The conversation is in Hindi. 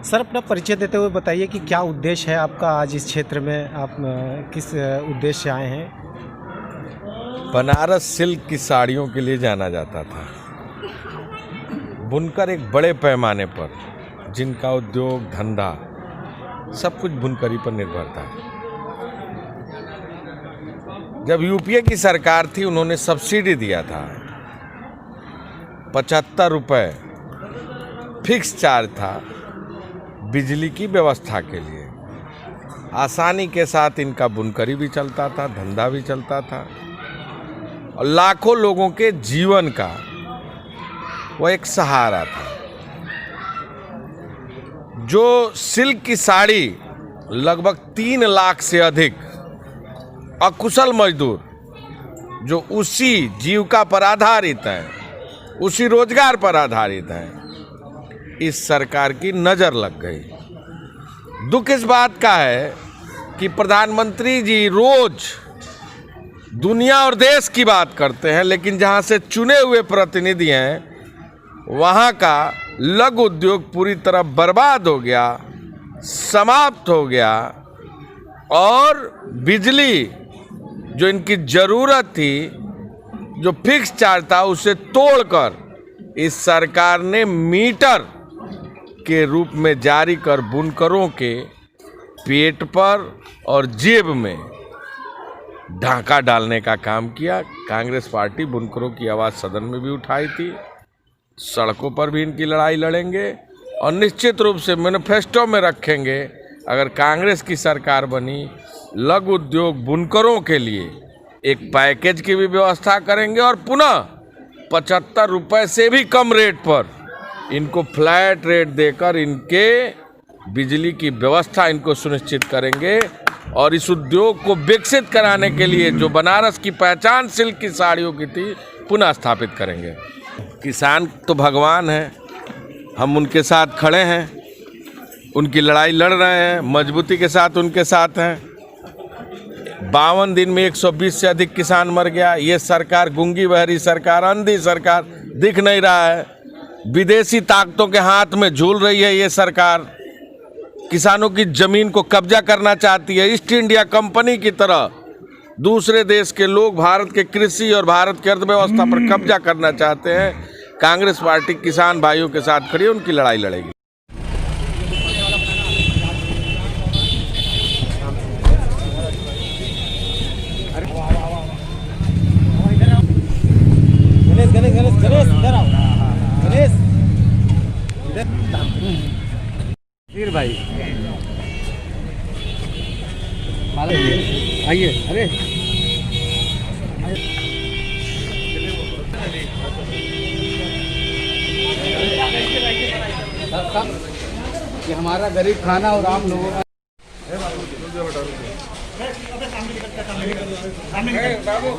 सर, अपना परिचय देते हुए बताइए कि क्या उद्देश्य है आपका आज इस क्षेत्र में, आप किस उद्देश्य से आए हैं? बनारस सिल्क की साड़ियों के लिए जाना जाता था। बुनकर एक बड़े पैमाने पर, जिनका उद्योग धंधा सब कुछ बुनकरी पर निर्भर था। जब यूपीए की सरकार थी, उन्होंने सब्सिडी दिया था, 75 रुपये फिक्स चार्ज था बिजली की व्यवस्था के लिए। आसानी के साथ इनका बुनकरी भी चलता था, धंधा भी चलता था, और लाखों लोगों के जीवन का वो एक सहारा था। जो सिल्क की साड़ी लगभग 3 लाख से अधिक अकुशल मजदूर, जो उसी जीविका पर आधारित हैं, उसी रोजगार पर आधारित हैं, इस सरकार की नज़र लग गई। दुख इस बात का है कि प्रधानमंत्री जी रोज दुनिया और देश की बात करते हैं, लेकिन जहां से चुने हुए प्रतिनिधि हैं, वहां का लघु उद्योग पूरी तरह बर्बाद हो गया, समाप्त हो गया, और बिजली जो इनकी ज़रूरत थी, जो फिक्स चार्ज था, उसे तोड़कर इस सरकार ने मीटर के रूप में जारी कर बुनकरों के पेट पर और जेब में ढाका डालने का काम किया। कांग्रेस पार्टी बुनकरों की आवाज़ सदन में भी उठाई थी, सड़कों पर भी इनकी लड़ाई लड़ेंगे, और निश्चित रूप से मैनिफेस्टो में रखेंगे, अगर कांग्रेस की सरकार बनी, लघु उद्योग बुनकरों के लिए एक पैकेज की भी व्यवस्था करेंगे, और पुनः 75 रुपये से भी कम रेट पर इनको फ्लैट रेट देकर इनके बिजली की व्यवस्था इनको सुनिश्चित करेंगे, और इस उद्योग को विकसित कराने के लिए जो बनारस की पहचान सिल्क की साड़ियों की थी, पुनः स्थापित करेंगे। किसान तो भगवान हैं, हम उनके साथ खड़े हैं, उनकी लड़ाई लड़ रहे हैं, मजबूती के साथ उनके साथ हैं। 52 दिन में 120 से अधिक किसान मर गया। ये सरकार गूंगी बहरी सरकार, अंधी सरकार, दिख नहीं रहा है। विदेशी ताकतों के हाथ में झूल रही है ये सरकार। किसानों की जमीन को कब्जा करना चाहती है। ईस्ट इंडिया कंपनी की तरह दूसरे देश के लोग भारत के कृषि और भारत की अर्थव्यवस्था पर कब्जा करना चाहते हैं। कांग्रेस पार्टी किसान भाइयों के साथ खड़ी है, उनकी लड़ाई लड़ेगी। भाई आइए, अरे ये हमारा गरीब खाना और आम लोगों का। बाबू